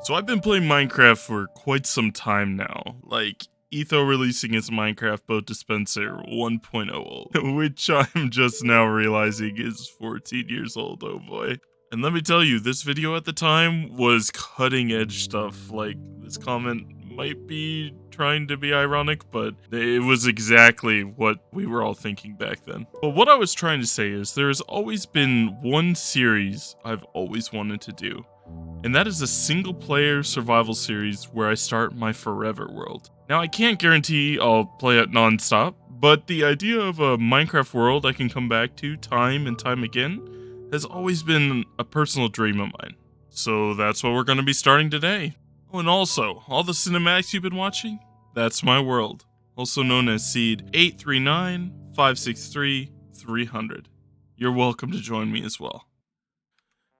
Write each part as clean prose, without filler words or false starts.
So I've been playing Minecraft for quite some time now, like Etho releasing its Minecraft Boat Dispenser 1.0, which I'm just now realizing is 14 years old, oh boy. And let me tell you, this video at the time was cutting edge stuff. Like, this comment might be trying to be ironic, but it was exactly what we were all thinking back then. But what I was trying to say is there's always been one series I've always wanted to do. And that is a single player survival series where I start my forever world. Now I can't guarantee I'll play it non-stop, but the idea of a Minecraft world I can come back to time and time again has always been a personal dream of mine. So that's what we're going to be starting today. Oh, and also, all the cinematics you've been watching, that's my world, also known as Seed 839-563-300. You're welcome to join me as well.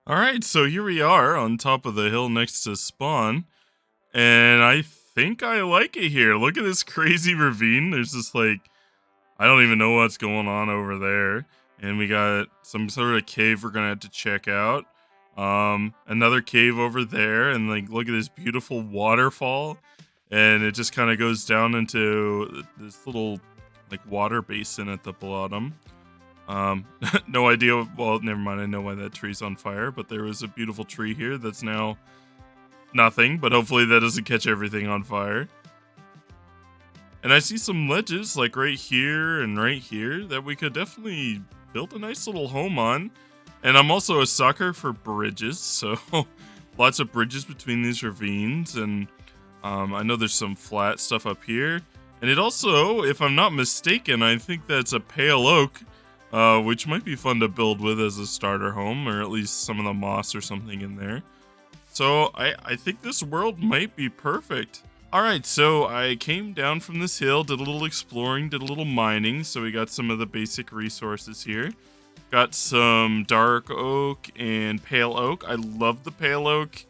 Alright, so here we are on top of the hill next to spawn, and I think I like it here. Look at this crazy ravine. There's this, like, I don't even know what's going on over there. And we got some sort of cave we're gonna have to check out. Another cave over there, and like, look at this beautiful waterfall. And it just kind of goes down into this little, like, water basin at the bottom. No idea, well, never mind, I know why that tree's on fire, but there was a beautiful tree here that's now nothing, but hopefully that doesn't catch everything on fire. And I see some ledges, like right here and right here, that we could definitely build a nice little home on. And I'm also a sucker for bridges, so lots of bridges between these ravines, and I know there's some flat stuff up here. And it also, if I'm not mistaken, I think that's a pale oak, which might be fun to build with as a starter home, or at least some of the moss or something in there. So I think this world might be perfect. Alright, so I came down from this hill, did a little exploring, did a little mining, so we got some of the basic resources here. Got some dark oak and pale oak. I love the pale oak.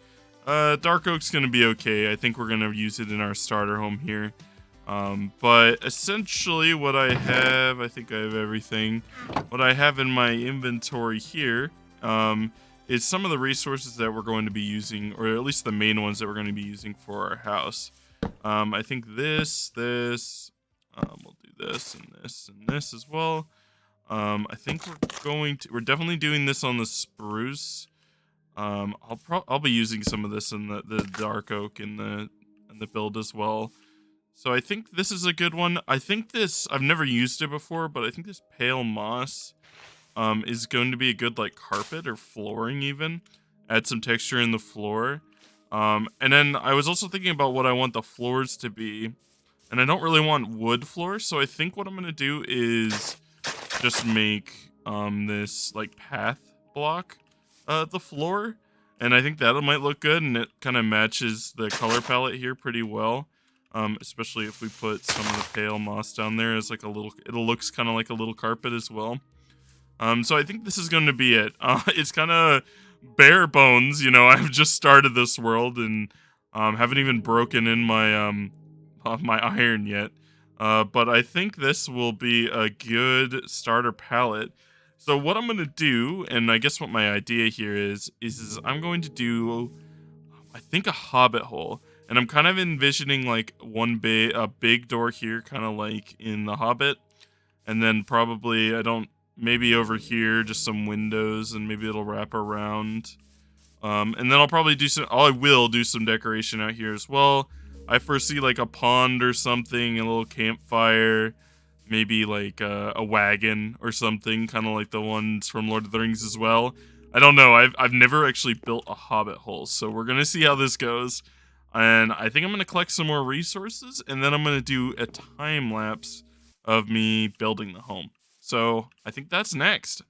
Dark oak's gonna be okay. I think we're gonna use it in our starter home here. But essentially what I have, I think I have everything. What I have in my inventory here, is some of the resources that we're going to be using, or at least the main ones that we're going to be using for our house. I think we'll do this and this and this as well. I think we're definitely doing this on the spruce. I'll be using some of this in the dark oak in the build as well. So I think this is a good one. I think I've never used it before, but I think this pale moss is going to be a good, like, carpet or flooring even. Add some texture in the floor. And then I was also thinking about what I want the floors to be. And I don't really want wood floors, so I think what I'm going to do is just make this, like, path block the floor. And I think that might look good, and it kind of matches the color palette here pretty well. Especially if we put some of the pale moss down there as like a little, it looks kind of like a little carpet as well. So I think this is going to be it. It's kind of bare bones, you know. I've just started this world and haven't even broken in my my iron yet. But I think this will be a good starter palette. So what I'm going to do, and I guess what my idea here is I'm going to do, I think, a hobbit hole. And I'm kind of envisioning like a big door here, kind of like in The Hobbit. And then probably, maybe over here, just some windows, and maybe it'll wrap around. And then I will do some decoration out here as well. I foresee like a pond or something, a little campfire, maybe like a wagon or something, kind of like the ones from Lord of the Rings as well. I don't know, I've never actually built a hobbit hole, so we're gonna see how this goes. And I think I'm going to collect some more resources, and then I'm going to do a time lapse of me building the home. So I think that's next.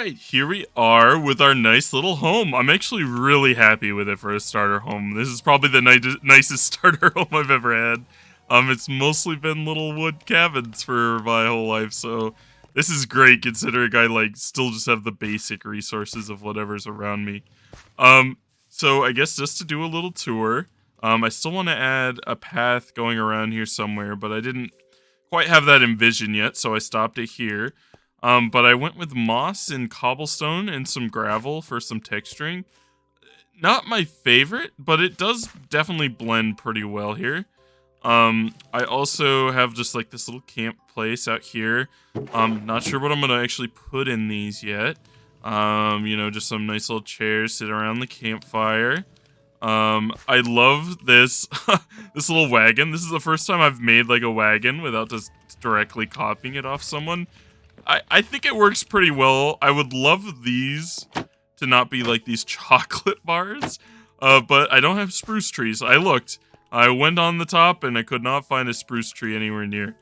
right, here we are with our nice little home. I'm actually really happy with it for a starter home. This is probably the nicest starter home I've ever had. It's mostly been little wood cabins for my whole life, so this is great considering I like still just have the basic resources of whatever's around me. Um, so I guess just to do a little tour, I still want to add a path going around here somewhere, but I didn't quite have that envisioned yet, so I stopped it here. But I went with moss and cobblestone and some gravel for some texturing. Not my favorite, but it does definitely blend pretty well here. I also have just like this little camp place out here. Not sure what I'm gonna actually put in these yet. Just some nice little chairs, sit around the campfire. I love this this little wagon. This is the first time I've made like a wagon without just directly copying it off someone. I think it works pretty well. I would love these to not be like these chocolate bars. But I don't have spruce trees. I looked. I went on the top and I could not find a spruce tree anywhere near.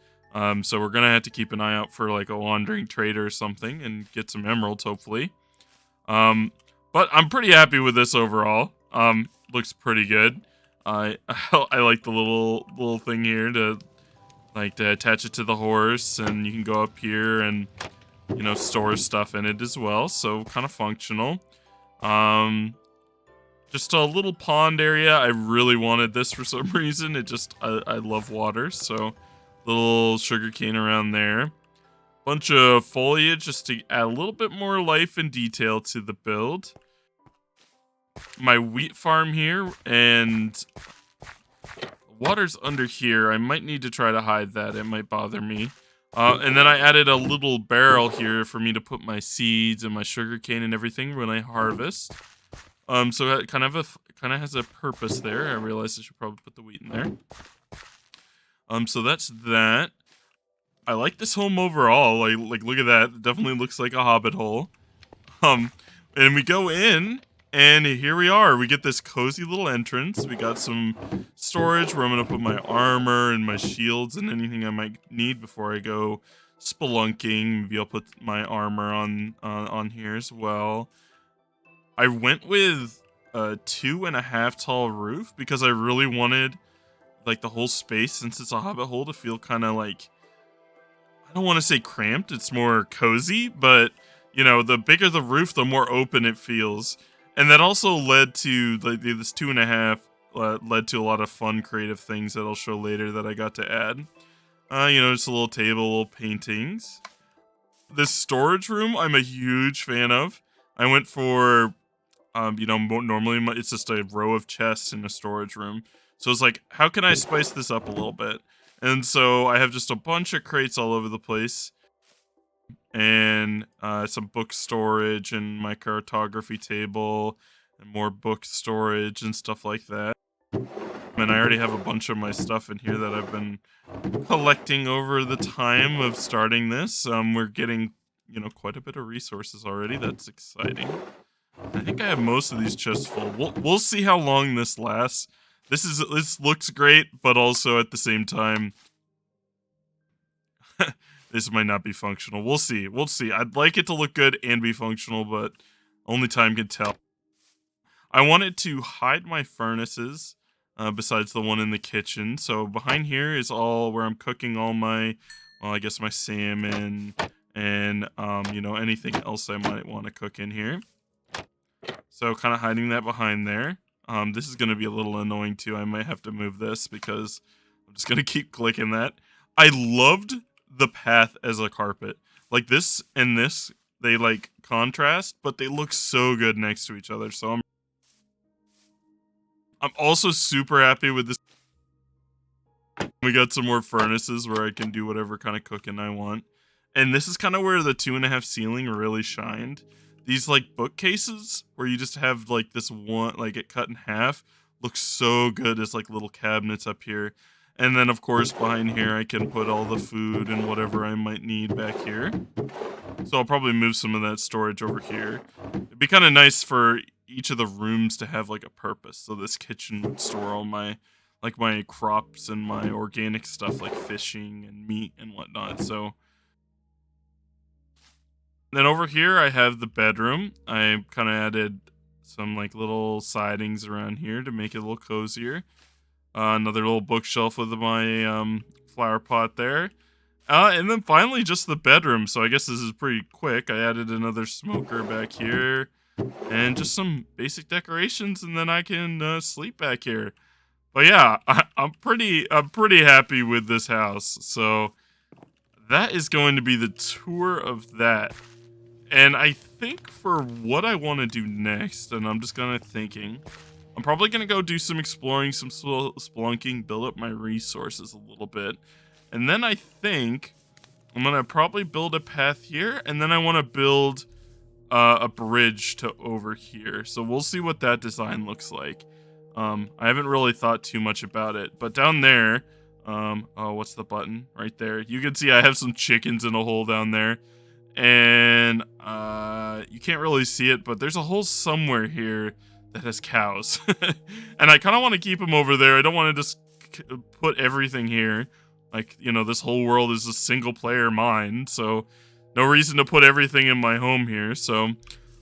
So we're gonna have to keep an eye out for like a wandering trader or something and get some emeralds hopefully. But I'm pretty happy with this overall. Looks pretty good. I I like the little thing here to attach it to the horse, and you can go up here and store stuff in it as well. So kind of functional. Just a little pond area. I really wanted this for some reason. I love water, so little sugar cane around there. Bunch of foliage just to add a little bit more life and detail to the build. My wheat farm here, and water's under here. I might need to try to hide that. It might bother me. And then I added a little barrel here for me to put my seeds and my sugar cane and everything when I harvest. So that kind of has a purpose there. I realized I should probably put the wheat in there. So that's that. I like this home overall. Like look at that. It definitely looks like a hobbit hole. And we go in, and here we are. We get this cozy little entrance. We got some storage where I'm gonna put my armor and my shields and anything I might need before I go spelunking. Maybe I'll put my armor on here as well. I went with a 2.5 tall roof because I really wanted like the whole space, since it's a hobbit hole, to feel kind of like, I don't want to say cramped, it's more cozy, but the bigger the roof, the more open it feels. And that also led to like this 2.5 led to a lot of fun creative things that I'll show later that I got to add. Just a little table, little paintings. This storage room I'm a huge fan of. I went for normally it's just a row of chests in a storage room. So it's like, how can I spice this up a little bit? And so I have just a bunch of crates all over the place, and some book storage and my cartography table and more book storage and stuff like that. And I already have a bunch of my stuff in here that I've been collecting over the time of starting this. We're getting, quite a bit of resources already. That's exciting. I think I have most of these chests full. We'll see how long this lasts. This looks great, but also at the same time, this might not be functional. We'll see. We'll see. I'd like it to look good and be functional, but only time can tell. I wanted to hide my furnaces, besides the one in the kitchen. So behind here is all where I'm cooking all my, well, I guess my salmon and, anything else I might want to cook in here. So kind of hiding that behind there. This is going to be a little annoying too. I might have to move this because I'm just going to keep clicking that. I loved the path as a carpet. Like this and this, they like contrast, but they look so good next to each other. So I'm also super happy with this. We got some more furnaces where I can do whatever kind of cooking I want. And this is kind of where the 2.5 ceiling really shined. These like bookcases where you just have like this one, like it cut in half, looks so good as like little cabinets up here. And then of course behind here I can put all the food and whatever I might need back here. So I'll probably move some of that storage over here. It'd be kind of nice for each of the rooms to have like a purpose. So this kitchen would store all my crops and my organic stuff like fishing and meat and whatnot. So Then over here, I have the bedroom. I kind of added some like little sidings around here to make it a little cozier. Another little bookshelf with my flower pot there. And then finally, just the bedroom. So I guess this is pretty quick. I added another smoker back here, and just some basic decorations, and then I can sleep back here. But yeah, I'm pretty happy with this house. So that is going to be the tour of that. And I think for what I want to do next, and I'm just kind of thinking, I'm probably going to go do some exploring, some spelunking, build up my resources a little bit. And then I think I'm going to probably build a path here, and then I want to build a bridge to over here. So we'll see what that design looks like. I haven't really thought too much about it, but down there, oh, what's the button? Right there. You can see I have some chickens in a hole down there. And you can't really see it, but there's a hole somewhere here that has cows. And I kind of want to keep them over there. I don't want to just put everything here. Like, you know, this whole world is a single player mine, so no reason to put everything in my home here. So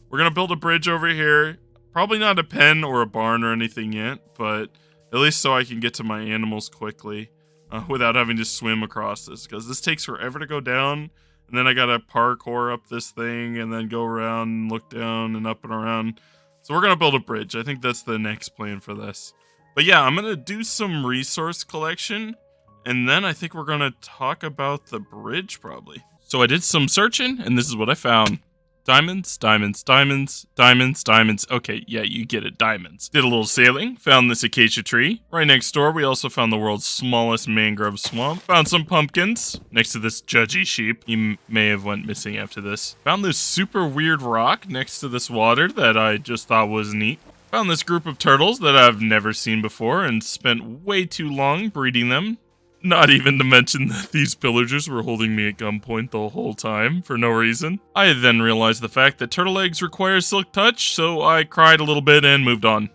we're going to build a bridge over here. Probably not a pen or a barn or anything yet, but at least so I can get to my animals quickly without having to swim across this, because this takes forever to go down. And then I gotta parkour up this thing and then go around and look down and up and around. So we're gonna build a bridge. I think that's the next plan for this. But yeah, I'm gonna do some resource collection, and then I think we're gonna talk about the bridge probably. So I did some searching, and this is what I found. Diamonds, diamonds, diamonds, diamonds, diamonds. Okay, yeah, you get it, diamonds. Did a little sailing, found this acacia tree. Right next door, we also found the world's smallest mangrove swamp. Found some pumpkins next to this judgy sheep. He may have went missing after this. Found this super weird rock next to this water that I just thought was neat. Found this group of turtles that I've never seen before and spent way too long breeding them. Not even to mention that these pillagers were holding me at gunpoint the whole time for no reason. I then realized the fact that turtle eggs require silk touch, so I cried a little bit and moved on.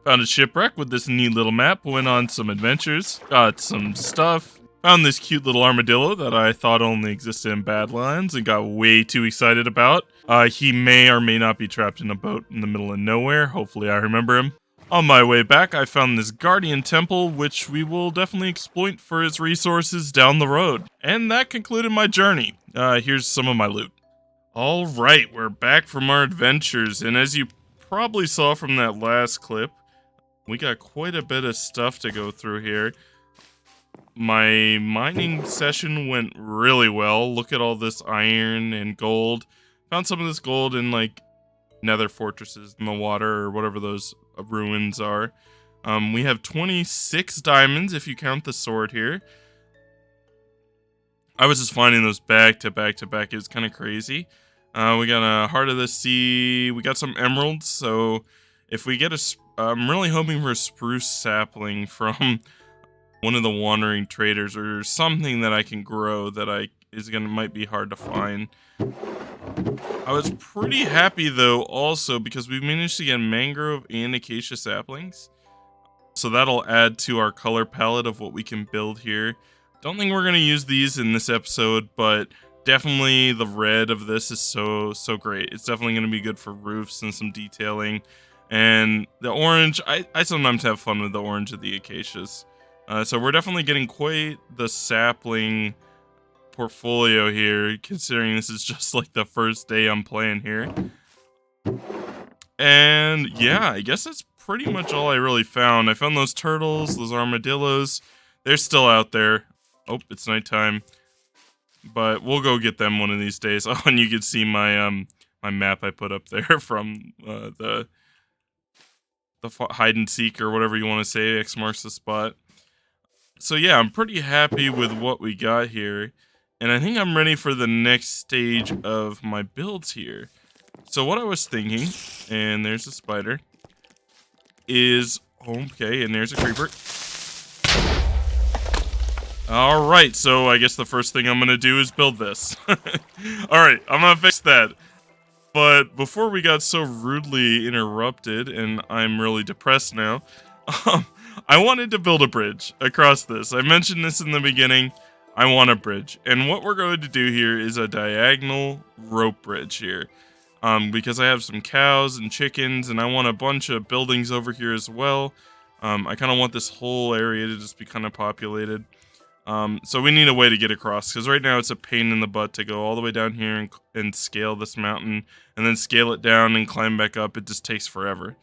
Found a shipwreck with this neat little map, went on some adventures, got some stuff. Found this cute little armadillo that I thought only existed in Badlands and got way too excited about. He may or may not be trapped in a boat in the middle of nowhere. Hopefully I remember him. On my way back, I found this guardian temple, which we will definitely exploit for its resources down the road. And that concluded my journey. Here's some of my loot. Alright, we're back from our adventures, and as you probably saw from that last clip, we got quite a bit of stuff to go through here. My mining session went really well. Look at all this iron and gold. Found some of this gold in, like, nether fortresses in the water, or whatever those ruins are. We have 26 diamonds if you count the sword here. I was just finding those back to back to back. It was kind of crazy. We got a heart of the sea. We got some emeralds. So if we get I'm really hoping for a spruce sapling from one of the wandering traders, or something that I can grow that might be hard to find. I was pretty happy though also because we managed to get mangrove and acacia saplings. So that'll add to our color palette of what we can build here. Don't think we're going to use these in this episode, but definitely the red of this is so great. It's definitely going to be good for roofs and some detailing. And the orange, I sometimes have fun with the orange of the acacias. So we're definitely getting quite the sapling portfolio here, considering this is just like the first day I'm playing here. And yeah, I guess that's pretty much all I really found. I found those turtles, those armadillos. They're still out there. Oh, it's nighttime. But we'll go get them one of these days. Oh, and you can see my my map I put up there from the hide and seek, or whatever you want to say. X marks the spot. So yeah, I'm pretty happy with what we got here. And I think I'm ready for the next stage of my builds here. So what I was thinking, and there's a spider, is, okay, and there's a creeper. Alright, so I guess the first thing I'm going to do is build this. Alright, I'm going to fix that. But before we got so rudely interrupted, and I'm really depressed now, I wanted to build a bridge across this. I mentioned this in the beginning. I want a bridge. And what we're going to do here is a diagonal rope bridge here. Because I have some cows and chickens, and I want a bunch of buildings over here as well. I kind of want this whole area to just be kind of populated. So we need a way to get across, because right now it's a pain in the butt to go all the way down here and scale this mountain, and then scale it down and climb back up. It just takes forever.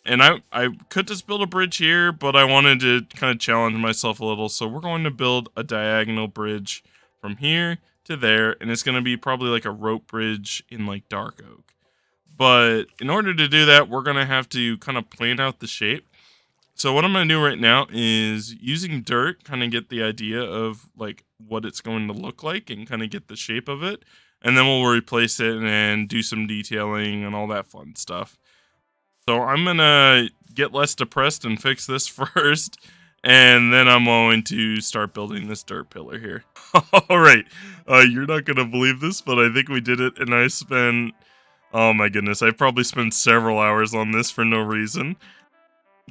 And I could just build a bridge here, but I wanted to kind of challenge myself a little, so we're going to build a diagonal bridge from here to there, and it's going to be probably like a rope bridge in like dark oak. But in order to do that, we're going to have to kind of plan out the shape. So what I'm going to do right now is using dirt, kind of get the idea of like what it's going to look like and kind of get the shape of it. And then we'll replace it and do some detailing and all that fun stuff. So I'm going to get less depressed and fix this first. And then I'm going to start building this dirt pillar here. All right. You're not going to believe this, but I think we did it. And I spent, oh my goodness, I probably spent several hours on this for no reason.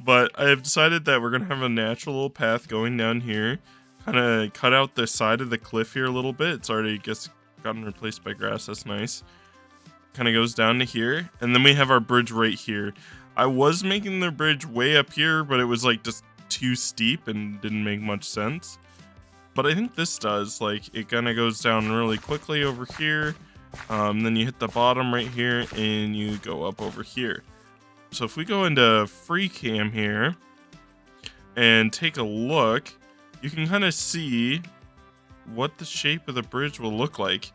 But I have decided that we're going to have a natural little path going down here. Kind of cut out the side of the cliff here a little bit. It's already gotten replaced by grass. That's nice. Kind of goes down to here. And then we have our bridge right here. I was making the bridge way up here, but it was like just too steep and didn't make much sense. But I think this does. Like, it kind of goes down really quickly over here. Then you hit the bottom right here and you go up over here. So if we go into free cam here and take a look, you can kind of see what the shape of the bridge will look like.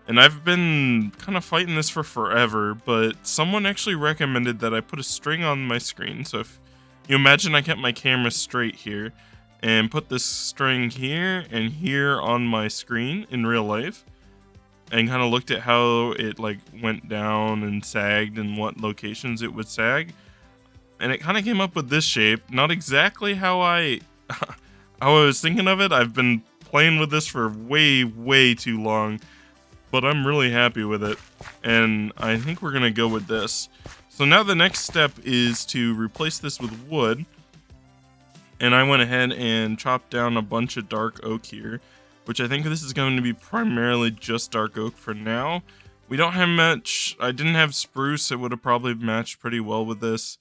And I've been kind of fighting this for forever, but someone actually recommended that I put a string on my screen. So if you imagine I kept my camera straight here and put this string here and here on my screen in real life, and kind of looked at how it like went down and sagged and what locations it would sag, and it kind of came up with this shape. Not exactly how I was thinking of it. I've been playing with this for way too long, but I'm really happy with it, and I think we're gonna go with this. So now the next step is to replace this with wood, and I went ahead and chopped down a bunch of dark oak here, which I think this is going to be primarily just dark oak for now. We don't have much. I didn't have spruce. It would have probably matched pretty well with this,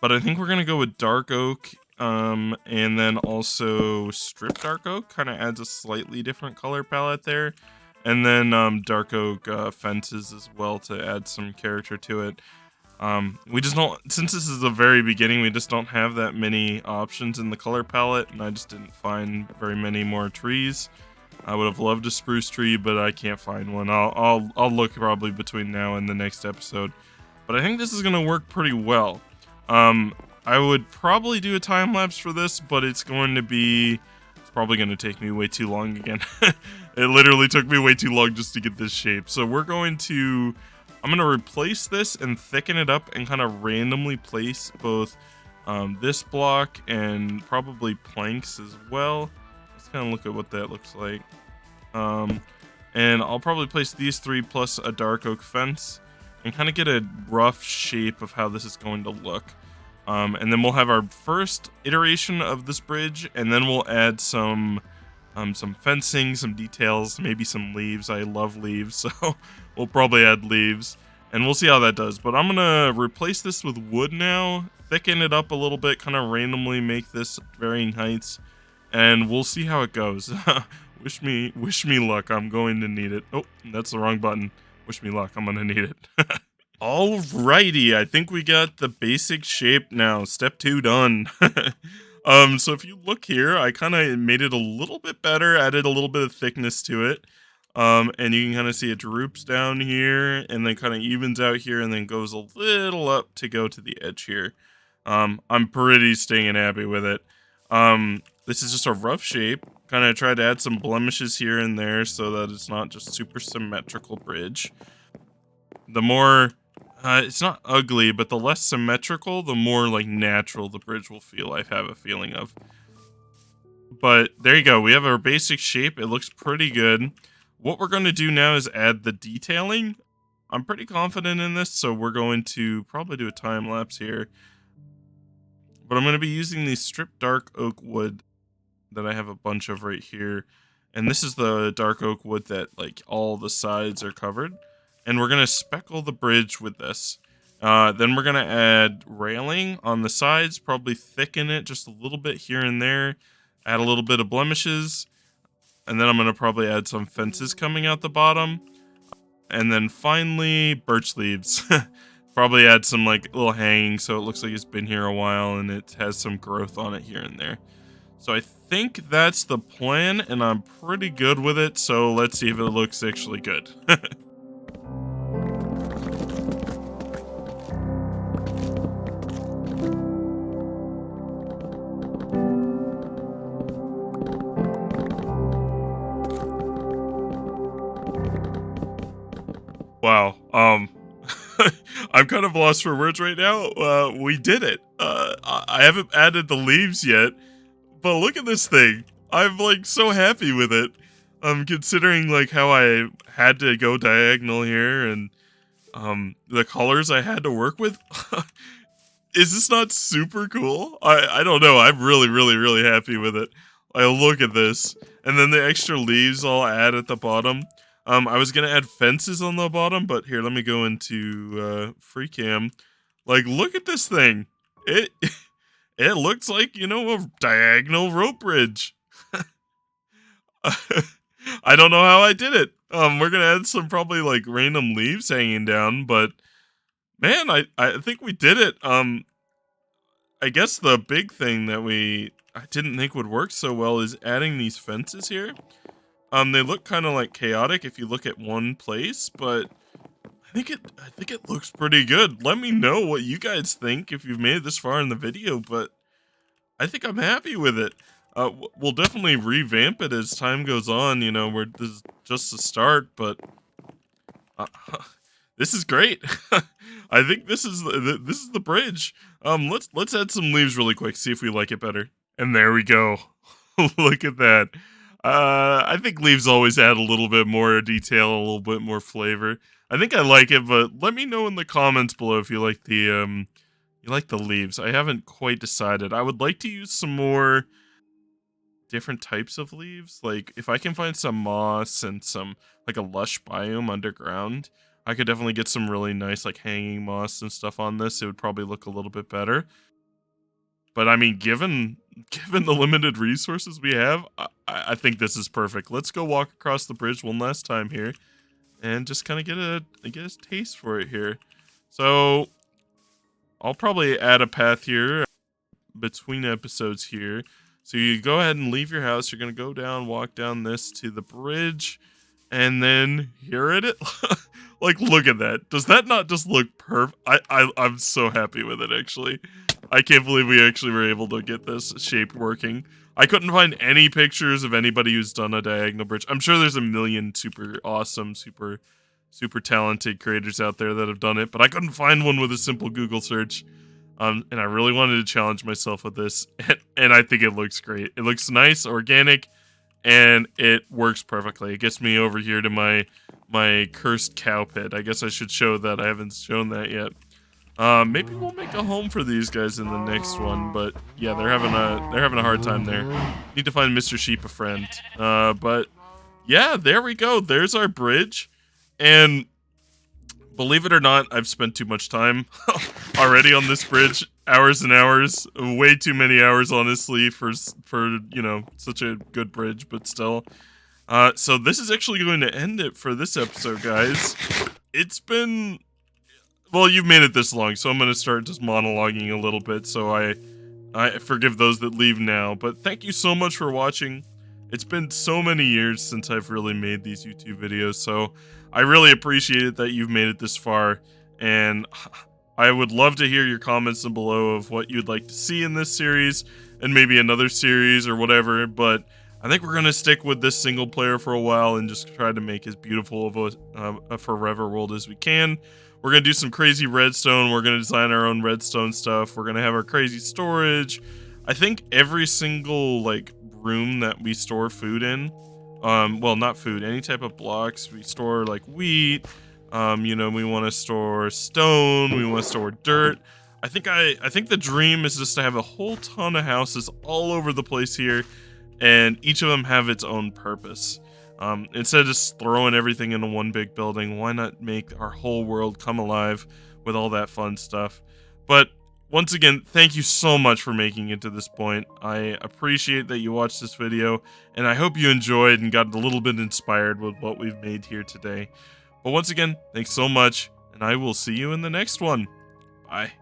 but I think we're gonna go with dark oak, and then also strip dark oak. Kind of adds a slightly different color palette there. And then dark oak fences as well to add some character to it. We just don't, since this is the very beginning, we just don't have that many options in the color palette, and I just didn't find very many more trees. I would have loved a spruce tree, but I can't find one. I'll look probably between now and the next episode. But I think this is gonna work pretty well. I would probably do a time lapse for this, but it's probably going to take me way too long again. It literally took me way too long just to get this shape. So I'm going to replace this and thicken it up and kind of randomly place both this block and probably planks as well. Let's kind of look at what that looks like. And I'll probably place these three plus a dark oak fence and kind of get a rough shape of how this is going to look. And then we'll have our first iteration of this bridge, and then we'll add some fencing, some details, maybe some leaves. I love leaves, so we'll probably add leaves, and we'll see how that does. But I'm gonna replace this with wood now, thicken it up a little bit, kind of randomly make this varying heights, and we'll see how it goes. Wish me luck. I'm going to need it. Oh, that's the wrong button. Wish me luck. I'm gonna need it. Alrighty, I think we got the basic shape now. Step 2 done. So if you look here, I kind of made it a little bit better, added a little bit of thickness to it. And you can kind of see it droops down here and then kind of evens out here and then goes a little up to go to the edge here. I'm pretty stinging happy with it. This is just a rough shape. Kind of tried to add some blemishes here and there so that it's not just super symmetrical bridge. The more it's not ugly, but the less symmetrical, the more like natural the bridge will feel, I have a feeling of. But there you go, we have our basic shape. It looks pretty good. What we're going to do now is add the detailing. I'm pretty confident in this, so we're going to probably do a time lapse here. But I'm going to be using the stripped dark oak wood that I have a bunch of right here. And this is the dark oak wood that like all the sides are covered. And we're gonna speckle the bridge with this. Then we're gonna add railing on the sides, probably thicken it just a little bit here and there, add a little bit of blemishes, and then I'm gonna probably add some fences coming out the bottom. And then finally, birch leaves. Probably add some like little hanging so it looks like it's been here a while and it has some growth on it here and there. So I think that's the plan, and I'm pretty good with it, so let's see if it looks actually good. Wow, I'm kind of lost for words right now. We did it. I haven't added the leaves yet, but look at this thing. I'm like so happy with it. Considering like how I had to go diagonal here and the colors I had to work with. Is this not super cool? I don't know. I'm really happy with it. I look at this, and then the extra leaves I'll add at the bottom. I was gonna add fences on the bottom, but here, let me go into free cam. Like, look at this thing. It it looks like, you know, a diagonal rope bridge. I don't know how I did it. We're gonna add some probably like random leaves hanging down, but man, I think we did it. I guess the big thing that I didn't think would work so well is adding these fences here. They look kind of like chaotic if you look at one place, but I think it looks pretty good. Let me know what you guys think if you've made it this far in the video, but I think I'm happy with it. We'll definitely revamp it as time goes on. You know, this is just the start, but uh, this is great. I think this is the bridge. Let's add some leaves really quick, see if we like it better. And there we go. Look at that. I think leaves always add a little bit more detail, a little bit more flavor. I think I like it, but let me know in the comments below if you like the leaves. I haven't quite decided. I would like to use some more different types of leaves. Like if I can find some moss and some like a lush biome underground, I could definitely get some really nice like hanging moss and stuff on this. It would probably look a little bit better. But I mean, given the limited resources we have, I think this is perfect. Let's go walk across the bridge one last time here, and just kind of get a taste for it here. So I'll probably add a path here between episodes here. So you go ahead and leave your house. You're gonna go down, walk down this to the bridge, and then here it is. Like, look at that. Does that not just look perfect? I'm so happy with it, actually. I can't believe we actually were able to get this shape working. I couldn't find any pictures of anybody who's done a diagonal bridge. I'm sure there's a million super awesome, super talented creators out there that have done it, but I couldn't find one with a simple Google search. And I really wanted to challenge myself with this, and I think it looks great. It looks nice, organic, and it works perfectly. It gets me over here to my cursed cow pit. I guess I should show that. I haven't shown that yet. Maybe we'll make a home for these guys in the next one, but yeah, they're having a hard time there. Need to find Mr. Sheep a friend. But yeah, there we go. There's our bridge, and believe it or not, I've spent too much time already on this bridge. Hours and hours, way too many hours, honestly, for you know, such a good bridge. But still, so this is actually going to end it for this episode, guys. It's been, well, you've made it this long, so I'm going to start just monologuing a little bit. So I forgive those that leave now. But thank you so much for watching. It's been so many years since I've really made these YouTube videos, so I really appreciate it that you've made it this far, and I would love to hear your comments down below of what you'd like to see in this series, and maybe another series or whatever, but I think we're going to stick with this single player for a while and just try to make as beautiful of a forever world as we can. We're going to do some crazy redstone, we're going to design our own redstone stuff, we're going to have our crazy storage. I think every single, like, room that we store food in, well, not food, any type of blocks, we store like wheat, you know, we want to store stone, we want to store dirt. I think the dream is just to have a whole ton of houses all over the place here, and each of them have its own purpose. Instead of just throwing everything into one big building, why not make our whole world come alive with all that fun stuff? But once again, thank you so much for making it to this point. I appreciate that you watched this video, and I hope you enjoyed and got a little bit inspired with what we've made here today. But once again, thanks so much, and I will see you in the next one. Bye.